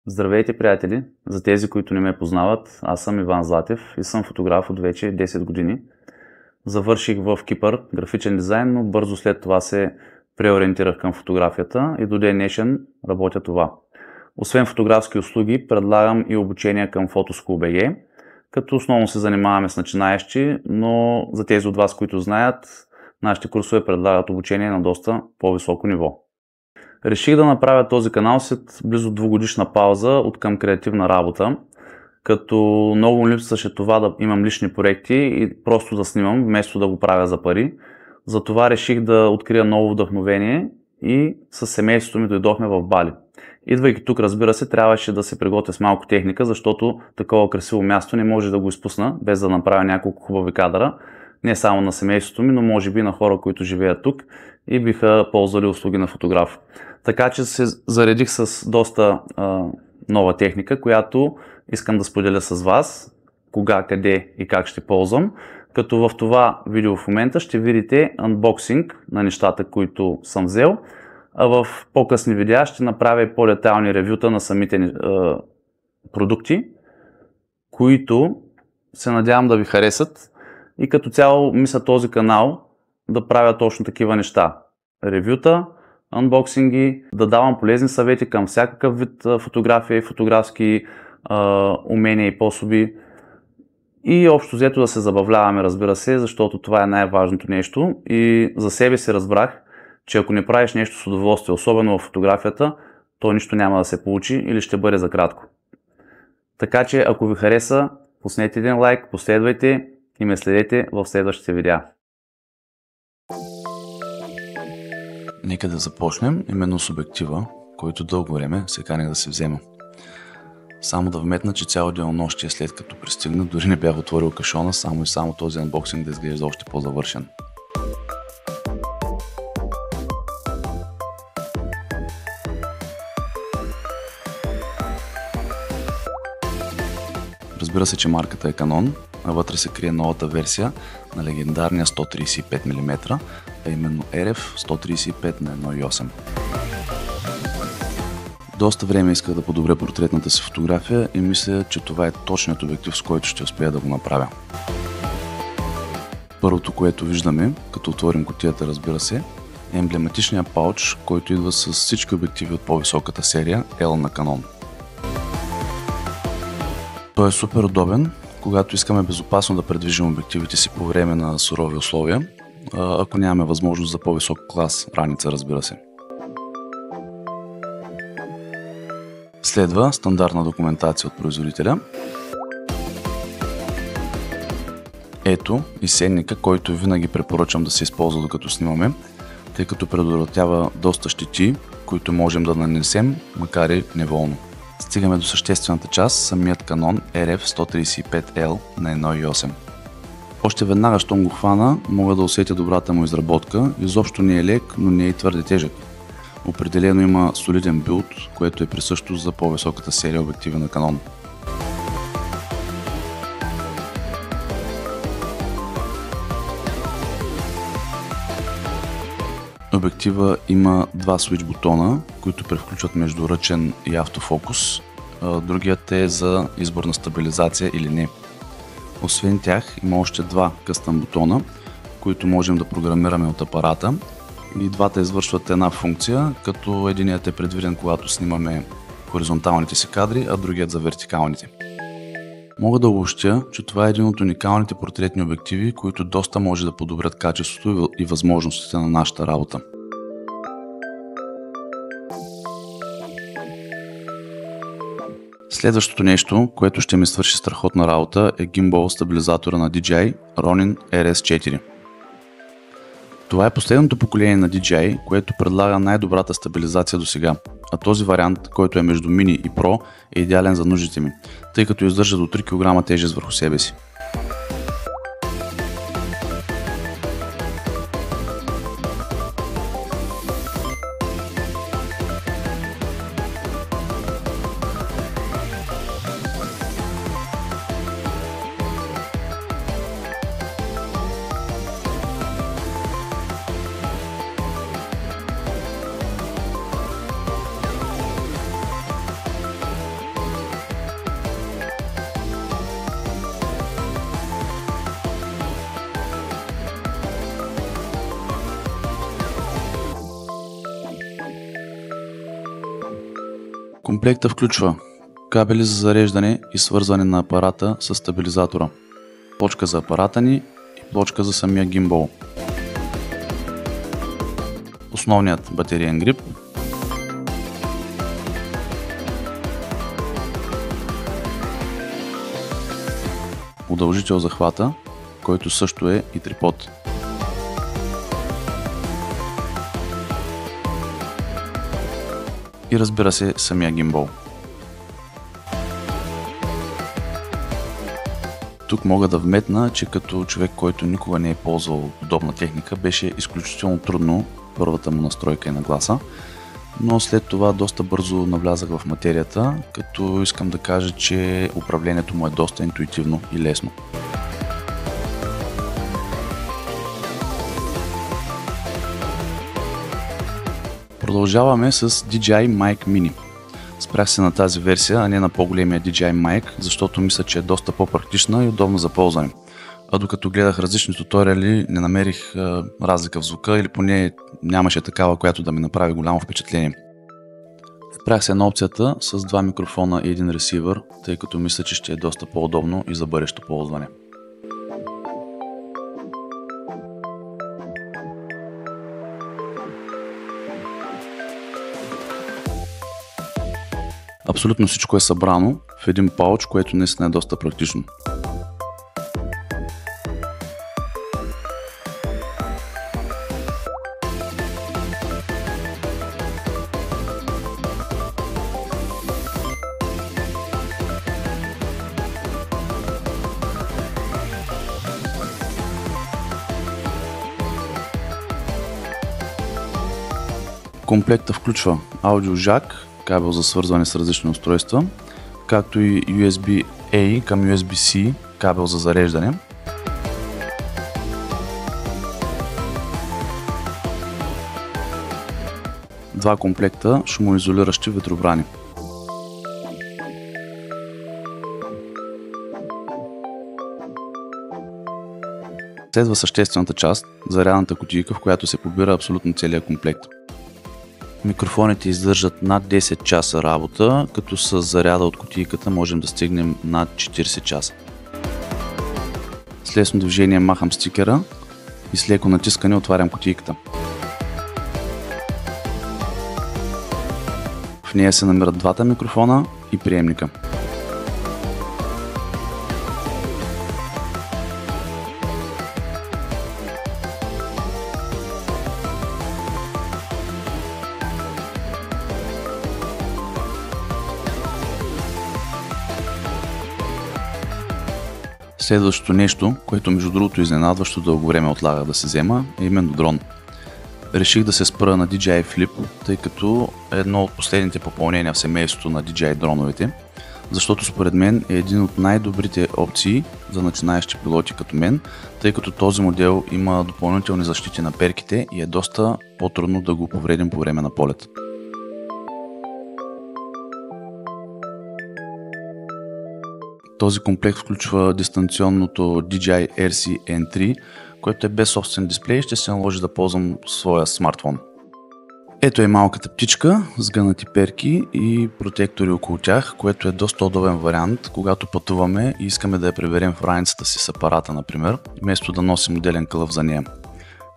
Здравейте, приятели! За тези, които не ме познават, аз съм Иван Златев и съм фотограф от вече 10 години. Завърших в Кипър графичен дизайн, но бързо след това се преориентирах към фотографията и до ден днешен работя това. Освен фотографски услуги, предлагам и обучение към Photoschool.bg, като основно се занимаваме с начинаещи, но за тези от вас, които знаят, нашите курсове предлагат обучение на доста по-високо ниво. Реших да направя този канал след близо 2-годишна пауза от към креативна работа, като много липсваше това да имам лични проекти и просто да снимам, вместо да го правя за пари. Затова реших да открия ново вдъхновение и с семейството ми дойдохме в Бали. Идвайки тук, разбира се, трябваше да се приготвя с малко техника, защото такова красиво място не може да го изпусна, без да направя няколко хубави кадъра. Не само на семейството ми, но може би на хора, които живеят тук и биха ползвали услуги на фотограф. Така че се заредих с доста нова техника, която искам да споделя с вас, кога, къде и как ще ползвам. Като в това видео в момента ще видите анбоксинг на нещата, които съм взел, а в по-късни видеа ще направя по-детайлни ревюта на самите продукти, които се надявам да ви харесат. И като цяло мисля този канал да правя точно такива неща. Ревюта, анбоксинги, да давам полезни съвети към всякакъв вид фотография и фотографски умения и способи. И общо взето да се забавляваме, разбира се, защото това е най-важното нещо. И за себе си разбрах, че ако не правиш нещо с удоволствие, особено в фотографията, то нищо няма да се получи или ще бъде за кратко. Така че ако ви хареса, пуснете един лайк, последвайте и ме следете в следващите видеа. Нека да започнем именно с обектива, който дълго време се канех да се взема. Само да вметна, че цяло денонощие след като пристигна, дори не бях отворил кашона, само и само този анбоксинг да изглежда още по-завършен. Разбира се, че марката е Canon, а вътре се крие новата версия на легендарния 135 мм, а именно RF 135 на 1.8. Доста време исках да подобря портретната си фотография и мисля, че това е точният обектив, с който ще успея да го направя. Първото, което виждаме, като отворим кутията, разбира се, е емблематичният пауч, който идва с всички обективи от по-високата серия L на Canon. Той е супер удобен, когато искаме безопасно да предвижим обективите си по време на сурови условия, ако нямаме възможност за по-висок клас раница, разбира се. Следва стандартна документация от производителя. Ето и сенника, който винаги препоръчвам да се използва докато снимаме, тъй като предотвратява доста щети, които можем да нанесем, макар и неволно. Стигаме до съществената част, самият Canon RF 135L на 1.8. Още веднага, щом го хвана, мога да усетя добрата му изработка. Изобщо не е лек, но не е и твърде тежък. Определено има солиден билд, което е присъщо за по-високата серия обективи на Canon. Обектива има два switch бутона, които превключват между ръчен и автофокус. Другият е за избор на стабилизация или не. Освен тях има още два къстъм бутона, които можем да програмираме от апарата. И двата извършват една функция, като единият е предвиден, когато снимаме хоризонталните си кадри, а другият за вертикалните. Мога да обобщя, че това е един от уникалните портретни обективи, които доста може да подобрят качеството и възможностите на нашата работа. Следващото нещо, което ще ми свърши страхотна работа, е гимбал стабилизатора на DJI Ronin RS4. Това е последното поколение на DJI, което предлага най-добрата стабилизация до сега, а този вариант, който е между Mini и Pro, е идеален за нуждите ми, тъй като издържа до 3 кг тежест върху себе си. Комплекта включва кабели за зареждане и свързване на апарата с стабилизатора, плочка за апарата ни и плочка за самия гимбал, основният батериен грип, удължител за хвата, който също е и трипод. И разбира се, самия гимбал. Тук мога да вметна, че като човек, който никога не е ползвал подобна техника, беше изключително трудно първата му настройка и нагласа, но след това доста бързо навлязах в материята, като искам да кажа, че управлението му е доста интуитивно и лесно. Продължаваме с DJI Mic Mini. Спрях се на тази версия, а не на по-големия DJI Mic, защото мисля, че е доста по-практична и удобна за ползване. А докато гледах различни туториали, не намерих разлика в звука или поне нямаше такава, която да ми направи голямо впечатление. Спрях се на опцията с два микрофона и един ресивър, тъй като мисля, че ще е доста по-удобно и за бъдещо ползване. Абсолютно всичко е събрано в един пауч, което наистина е доста практично. Комплекта включва аудиожак, кабел за свързване с различни устройства, както и USB-A към USB-C кабел за зареждане. Два комплекта шумоизолиращи ветробрани. Следва съществената част, зарядната кутийка, в която се побира абсолютно целият комплект. Микрофоните издържат над 10 часа работа, като с заряда от кутийката можем да стигнем над 40 часа. С лесно движение махам стикера и с леко натискане отварям кутийката. В нея се намират двата микрофона и приемника. Следващото нещо, което между другото изненадващо дълго време отлага да се взема, е именно дрон. Реших да се спра на DJI Flip, тъй като е едно от последните попълнения в семейството на DJI дроновете, защото според мен е един от най-добрите опции за начинаещи пилоти като мен, тъй като този модел има допълнителни защити на перките и е доста по-трудно да го повредим по време на полет. Този комплект включва дистанционното DJI RC-N3, което е без собствен дисплей и ще се наложи да ползвам своя смартфон. Ето е малката птичка с гънати перки и протектори около тях, което е доста удобен вариант, когато пътуваме и искаме да я приберем в раницата си с апарата, например, вместо да носим отделен кълъв за нея.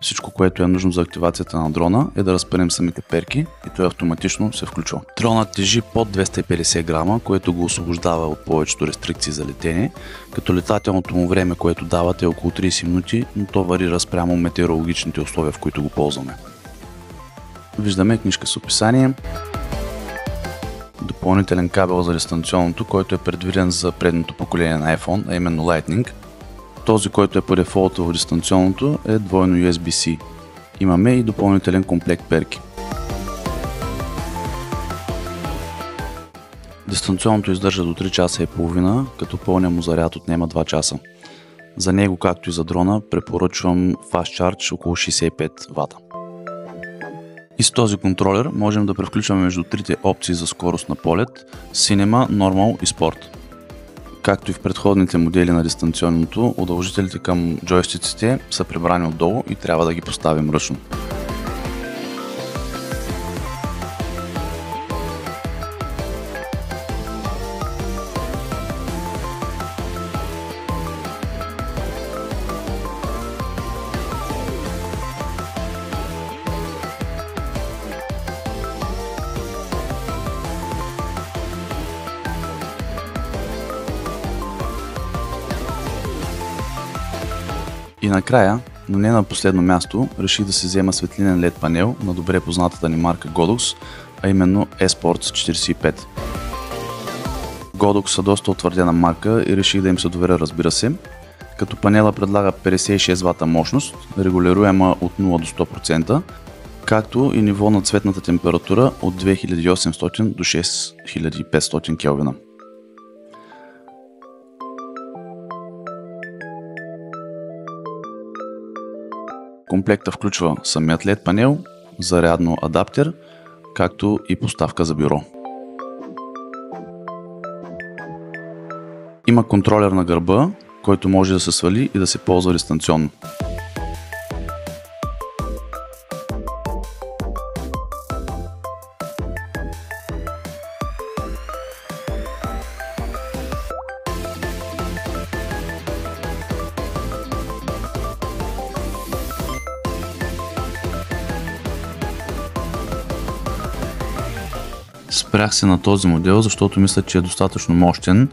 Всичко, което е нужно за активацията на дрона, е да разпънем самите перки и той автоматично се включва. Дронът тежи под 250 грама, което го освобождава от повечето рестрикции за летене, като летателното му време, което дават, е около 30 минути, но то варира спрямо метеорологичните условия, в които го ползваме. Виждаме книжка с описание, допълнителен кабел за дистанционното, който е предвиден за предното поколение на iPhone, а именно Lightning. Този, който е по дефолт в дистанционното, е двойно USB-C. Имаме и допълнителен комплект перки. Дистанционното издържа до 3 часа и половина, като пълния му заряд отнема 2 часа. За него, както и за дрона, препоръчвам Fast Charge около 65 W. И с този контролер можем да превключваме между трите опции за скорост на полет – Cinema, Normal и Sport. Както и в предходните модели на дистанционното, удължителите към джойстиците са прибрани отдолу и трябва да ги поставим ръчно. И накрая, но не на последно място, реших да си взема светлинен LED панел на добре познатата ни марка Godox, а именно eSports 45. Godox са доста утвърдена марка и реших да им се доверя, разбира се, като панела предлага 56 вата мощност, регулируема от 0 до 100%, както и ниво на цветната температура от 2800 до 6500 келвина. Комплекта включва самият LED панел, зарядно адаптер, както и поставка за бюро. Има контролер на гърба, който може да се свали и да се ползва дистанционно. Спрях се на този модел, защото мисля, че е достатъчно мощен,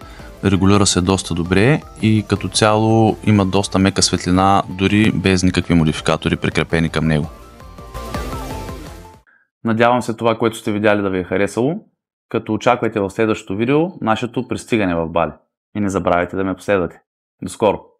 регулира се доста добре и като цяло има доста мека светлина, дори без никакви модификатори прикрепени към него. Надявам се това, което сте видяли, да ви е харесало, като очаквайте в следващото видео нашето пристигане в Бали. И не забравяйте да ме последвате. До скоро!